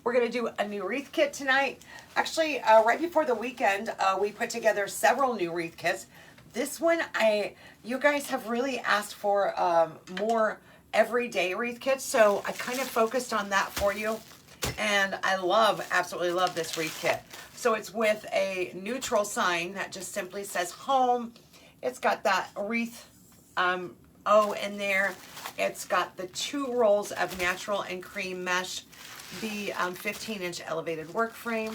We're gonna do a new wreath kit tonight. Actually, right before the weekend, we put together several new wreath kits. This one, you guys have really asked for more everyday wreath kits, so I kind of focused on that for you. And I absolutely love this wreath kit. So it's with a neutral sign that just simply says home. It's got that wreath O in there. It's got the 2 rolls of natural and cream mesh, the 15-inch elevated work frame.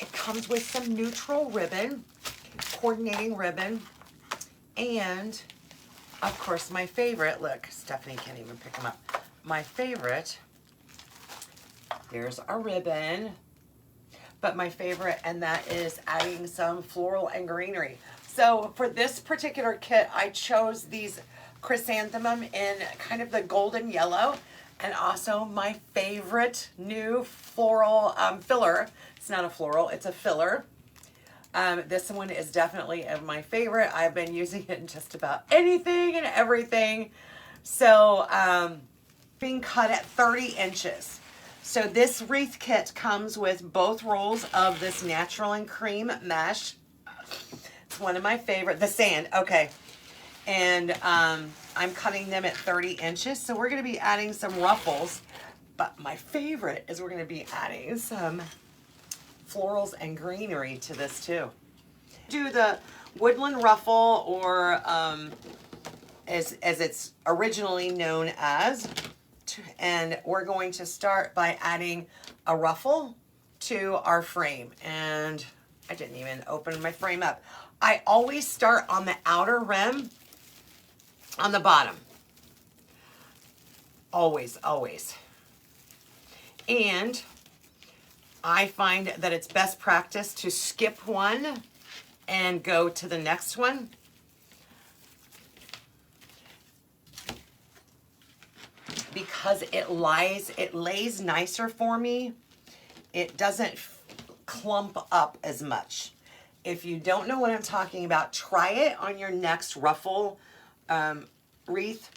It comes with some neutral ribbon, coordinating ribbon, and of course my favorite, look, Stephanie can't even pick them up. My favorite, there's our ribbon, but my favorite, and that is adding some floral and greenery. So for this particular kit, I chose these chrysanthemum in kind of the golden yellow, and also my favorite new floral filler. It's not a floral, it's a filler. This one is definitely my favorite. I've been using it in just about anything and everything. So being cut at 30 inches. So this wreath kit comes with both rolls of this natural and cream mesh. It's one of my favorite, the sand, okay. And I'm cutting them at 30 inches. So we're gonna be adding some ruffles, but my favorite is we're gonna be adding some florals and greenery to this too. Do the woodland ruffle, or as it's originally known as, and we're going to start by adding a ruffle to our frame. And I didn't even open my frame up. I always start on the outer rim on the bottom. Always, always. And I find that it's best practice to skip one and go to the next one. Because it lays nicer for me. It doesn't clump up as much. If you don't know what I'm talking about, try it on your next ruffle wreath.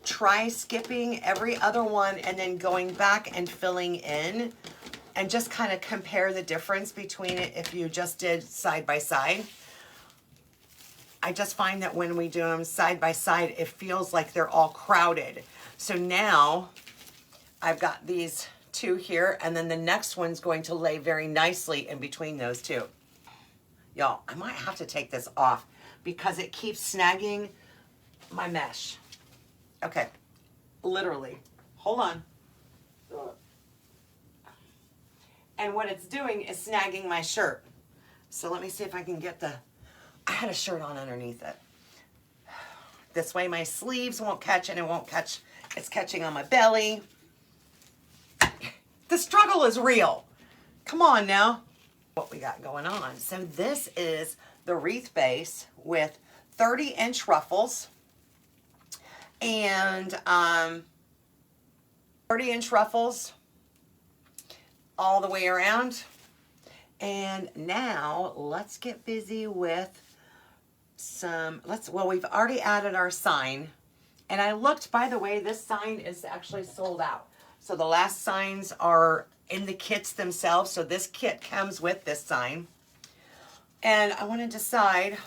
Try skipping every other one and then going back and filling in, and just kind of compare the difference between it if you just did side by side. I just find that when we do them side by side, it feels like they're all crowded. So now I've got these 2 here, and then the next one's going to lay very nicely in between those 2. Y'all, I might have to take this off because it keeps snagging my mesh. Okay, literally, hold on. And what it's doing is snagging my shirt. So let me see if I can get I had a shirt on underneath it. This way my sleeves won't catch, and it won't catch, it's catching on my belly. The struggle is real. Come on now. What we got going on. So this is the wreath base with 30-inch ruffles and 30-inch ruffles all the way around. And now let's get busy with some, well, we've already added our sign. And I looked, by the way, this sign is actually sold out. So the last signs are in the kits themselves. So this kit comes with this sign. And I want to decide,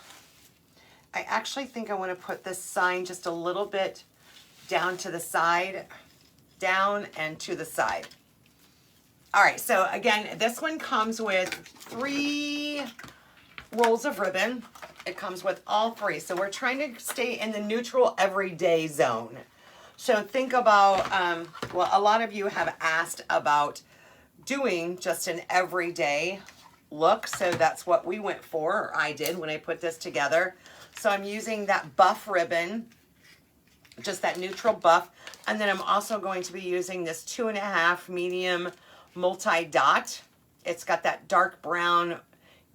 I actually think I want to put this sign just a little bit down to the side, down and to the side. All right, so again, this one comes with 3 rolls of ribbon. It comes with all 3. So we're trying to stay in the neutral everyday zone. So think about, well, a lot of you have asked about doing just an everyday look. So that's what we went for, or I did when I put this together. So I'm using that buff ribbon, just that neutral buff. And then I'm also going to be using this 2.5 medium multi-dot. It's got that dark brown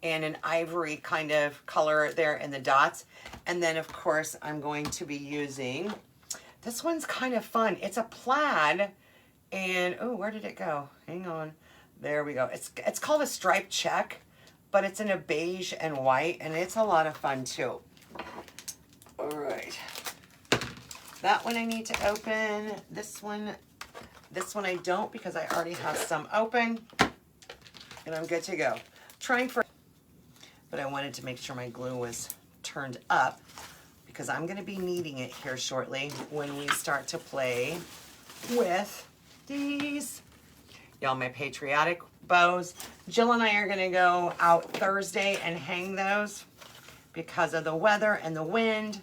and an ivory kind of color there in the dots. And then of course I'm going to be using, this one's kind of fun. It's a plaid, and oh, where did it go? Hang on. There we go. It's called a striped check, but it's in a beige and white, and it's a lot of fun too. All right. That one I need to open. This one This one I don't because I already have some open and I'm good to go. Trying for, but I wanted to make sure my glue was turned up because I'm going to be needing it here shortly when we start to play with these. Y'all, my patriotic bows. Jill and I are going to go out Thursday and hang those because of the weather and the wind.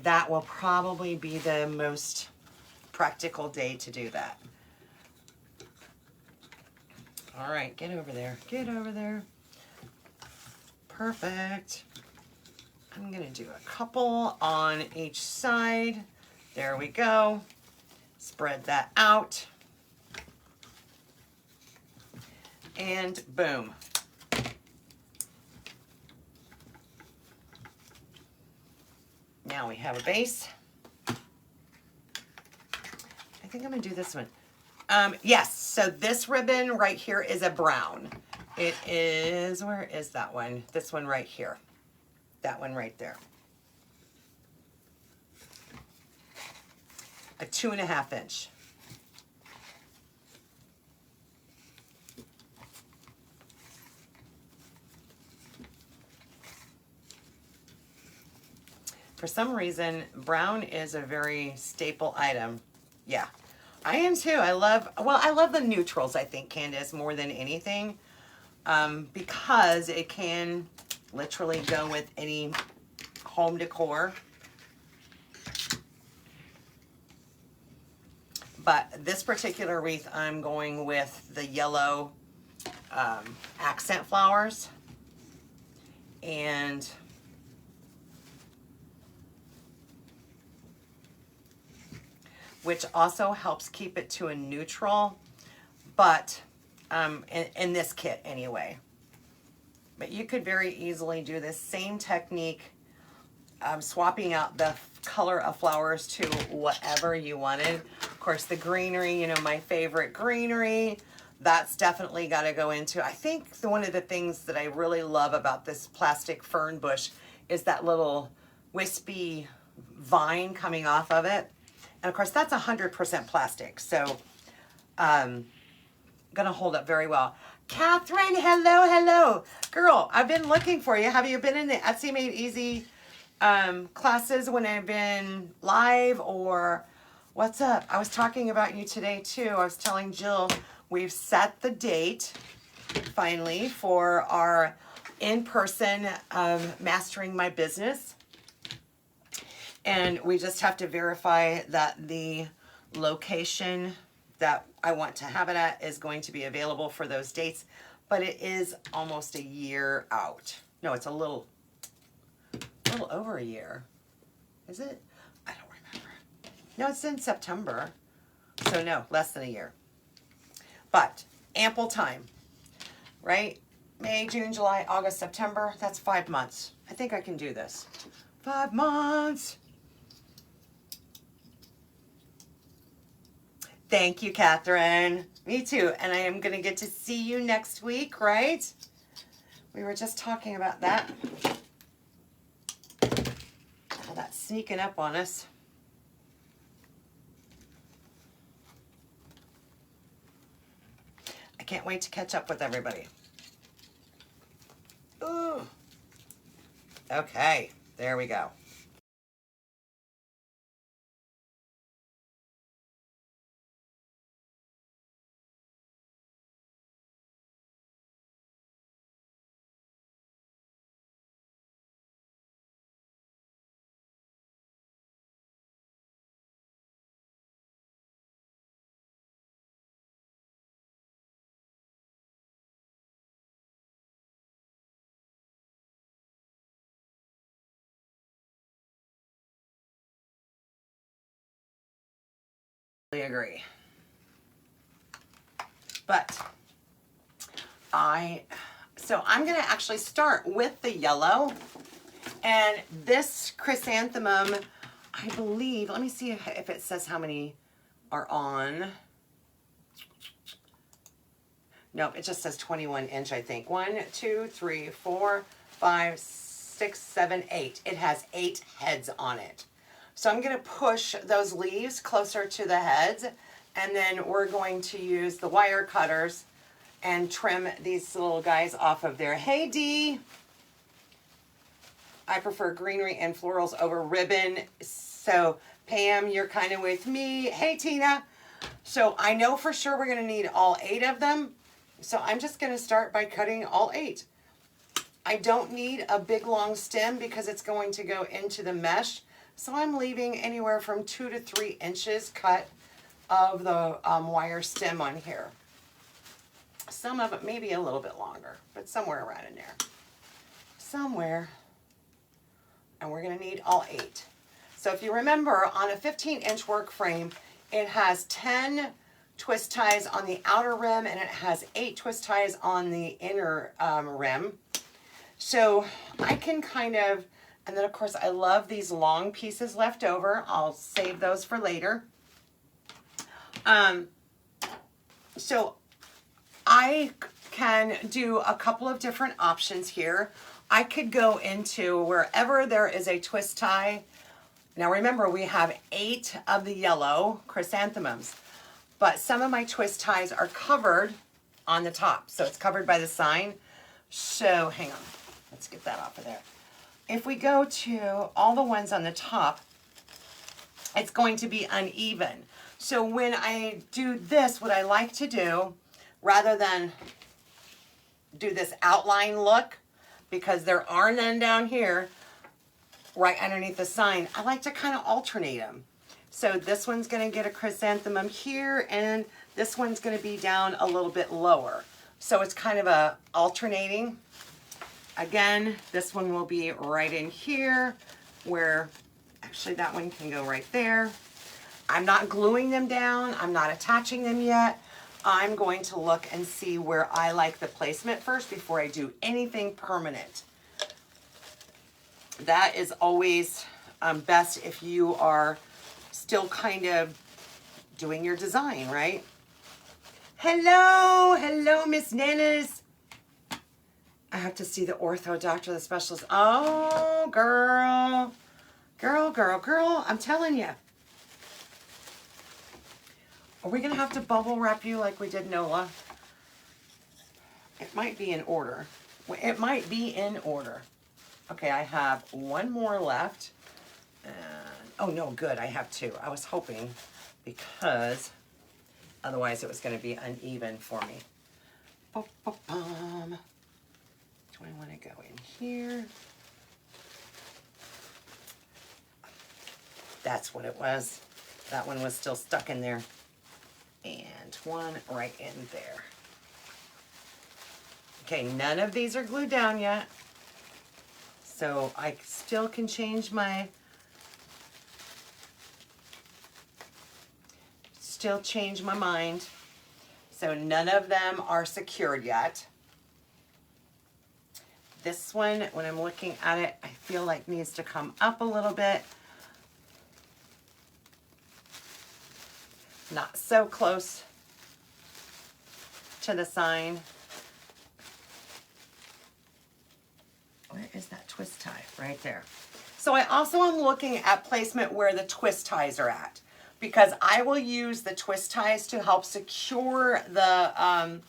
That will probably be the most practical day to do that. All right, get over there. Get over there. Perfect. I'm going to do a couple on each side. There we go. Spread that out. And boom. Now we have a base. I think I'm going to do this one. Yes, so this ribbon right here is a brown. It is, where is that one? This one right here. That one right there. A 2.5 inch. For some reason, brown is a very staple item. Yeah, I am too. I love the neutrals, I think, Candace, more than anything, because it can literally go with any home decor. But this particular wreath, I'm going with the yellow accent flowers, and which also helps keep it to a neutral, but in this kit anyway. But you could very easily do this same technique, swapping out the color of flowers to whatever you wanted. Of course, the greenery, you know, my favorite greenery, that's definitely got to go into, I think one of the things that I really love about this plastic fern bush is that little wispy vine coming off of it. And of course, that's 100% plastic, so gonna hold up very well. Catherine, hello, hello. Girl, I've been looking for you. Have you been in the Etsy Made Easy classes when I've been live, or what's up? I was talking about you today too. I was telling Jill, we've set the date finally for our in-person Mastering My Business. And we just have to verify that the location that I want to have it at is going to be available for those dates. But it is almost a year out. No, it's a little over a year. Is it? I don't remember. No, it's in September. So no, less than a year. But ample time, right? May, June, July, August, September. That's 5 months. I think I can do this. 5 months. Thank you, Catherine. Me too. And I am going to get to see you next week, right? We were just talking about that. All that sneaking up on us. I can't wait to catch up with everybody. Ooh. Okay, there we go. I agree. But so I'm going to actually start with the yellow, and this chrysanthemum, I believe, let me see if it says how many are on. Nope, it just says 21 inch, I think. 1, 2, 3, 4, 5, 6, 7, 8. It has 8 heads on it. So I'm going to push those leaves closer to the heads, And then we're going to use the wire cutters and trim these little guys off of there. Hey, Dee. I prefer greenery and florals over ribbon. So, Pam, you're kind of with me. Hey, Tina. So, I know for sure we're going to need all 8 of them. So, I'm just going to start by cutting all 8. I don't need a big long stem because it's going to go into the mesh. So, I'm leaving anywhere from 2 to 3 inches cut of the wire stem on here. Some of it maybe a little bit longer, but somewhere around in there. Somewhere. And we're going to need all 8. So if you remember, on a 15-inch work frame, it has 10 twist ties on the outer rim and it has 8 twist ties on the inner rim. So I can kind of, and then of course I love these long pieces left over. I'll save those for later. So I can do a couple of different options here. I could go into wherever there is a twist tie. Now remember, we have 8 of the yellow chrysanthemums, but some of my twist ties are covered on the top. So it's covered by the sign. So hang on, let's get that off of there. If we go to all the ones on the top, it's going to be uneven. So when I do this, what I like to do, rather than do this outline look, because there are none down here, right underneath the sign, I like to kind of alternate them. So this one's going to get a chrysanthemum here, and this one's going to be down a little bit lower. So it's kind of a alternating. Again, this one will be right in here, where actually that one can go right there. I'm not gluing them down. I'm not attaching them yet. I'm going to look and see where I like the placement first before I do anything permanent. That is always best if you are still kind of doing your design, right? Hello, hello, Miss Nanas. I have to see the ortho doctor, the specialist. Oh, girl, I'm telling you. Are we going to have to bubble wrap you like we did Nola? It might be in order. It might be in order. Okay, I have one more left. And, oh, no, good. I have 2. I was hoping because otherwise it was going to be uneven for me. Do I want to go in here? That's what it was. That one was still stuck in there. And one right in there. Okay, none of these are glued down yet. So I still can change my, mind. So none of them are secured yet. This one, when I'm looking at it, I feel like needs to come up a little bit. Not so close to the sign. Where is that twist tie? Right there. So I also am looking at placement where the twist ties are at, because I will use the twist ties to help secure the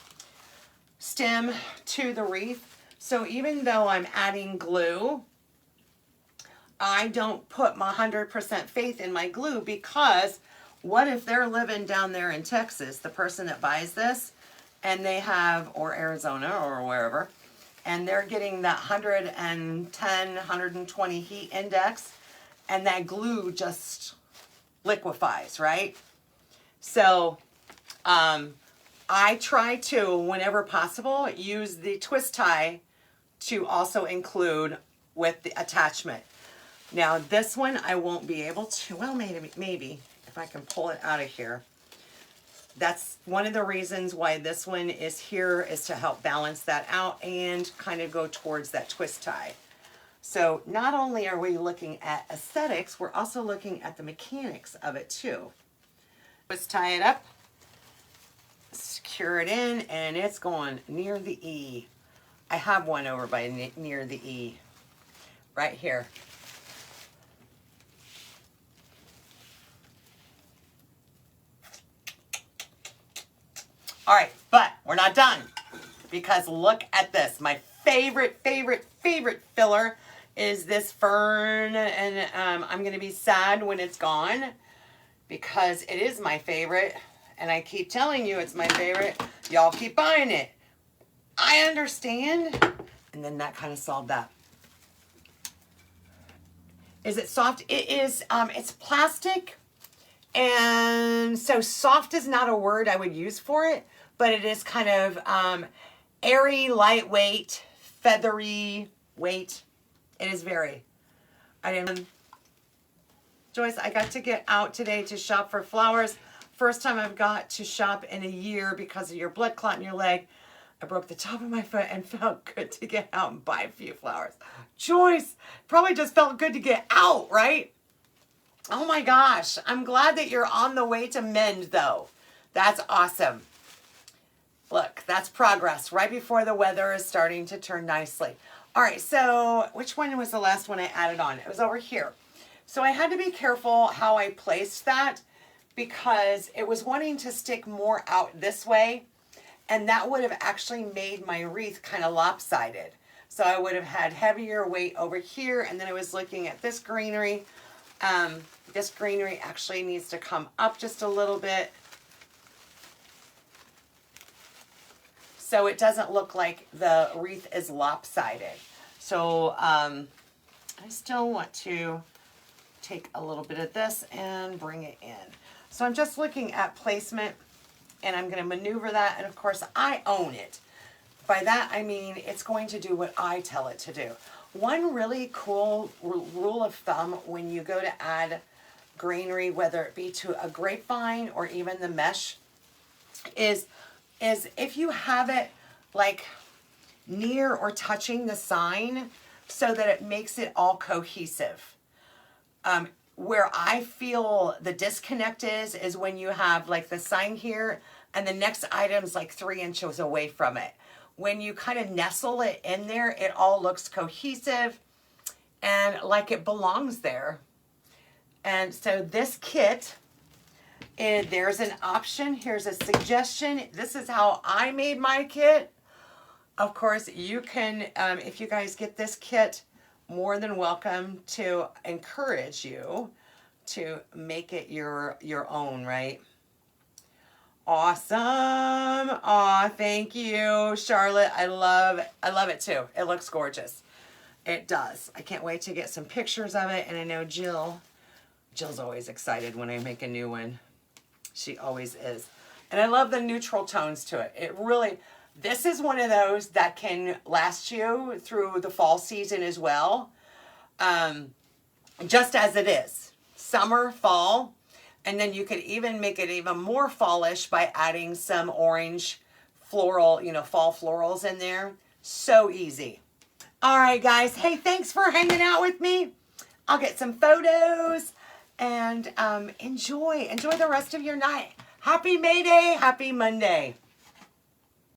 stem to the wreath. So even though I'm adding glue, I don't put my 100% faith in my glue, because what if they're living down there in Texas, the person that buys this, and they have, or Arizona or wherever, and they're getting that 110, 120 heat index, and that glue just liquefies, right? So I try to, whenever possible, use the twist tie to also include with the attachment. Now this one I won't be able to, well, maybe if I can pull it out of here. That's one of the reasons why this one is here, is to help balance that out and kind of go towards that twist tie. So not only are we looking at aesthetics, we're also looking at the mechanics of it too. Twist tie it up, secure it in, and it's going near the E. I have one over by near the E, right here. All right, but we're not done because look at this. My favorite filler is this fern, and I'm going to be sad when it's gone because it is my favorite, and I keep telling you it's my favorite. Y'all keep buying it. I understand. And then that kind of solved that. Is it soft? It is, it's plastic. And so soft is not a word I would use for it, but it is kind of airy, lightweight, feathery weight. It is very. Joyce, I got to get out today to shop for flowers. First time I've got to shop in a year because of your blood clot in your leg. I broke the top of my foot and felt good to get out and buy a few flowers. Joyce, probably just felt good to get out, right? Oh my gosh, I'm glad that you're on the way to mend though. That's awesome. Look, that's progress right before the weather is starting to turn nicely. All right, so which one was the last one I added on? It was over here. So I had to be careful how I placed that because it was wanting to stick more out this way, and that would have actually made my wreath kind of lopsided. So I would have had heavier weight over here, and then I was looking at this greenery. This greenery actually needs to come up just a little bit so it doesn't look like the wreath is lopsided. So I still want to take a little bit of this and bring it in. So I'm just looking at placement, and I'm going to maneuver that, and of course I own it. By that I mean it's going to do what I tell it to do. One really cool rule of thumb when you go to add greenery, whether it be to a grapevine or even the mesh, is if you have it like near or touching the sign so that it makes it all cohesive. Where I feel the disconnect is when you have like the sign here and the next item's like 3 inches away from it. When you kind of nestle it in there, it all looks cohesive and like it belongs there. And so this kit, there's an option. Here's a suggestion. This is how I made my kit. Of course, you can, if you guys get this kit, more than welcome to encourage you to make it your own, right? Awesome. Aw, thank you, Charlotte. I love it too. It looks gorgeous. It does. I can't wait to get some pictures of it. And I know Jill's always excited when I make a new one. She always is. And I love the neutral tones to it. It really, this is one of those that can last you through the fall season as well. Just as it is. Summer, fall. And then you could even make it even more fallish by adding some orange floral, fall florals in there. So easy. All right, guys. Hey, thanks for hanging out with me. I'll get some photos and enjoy the rest of your night. Happy May Day. Happy Monday.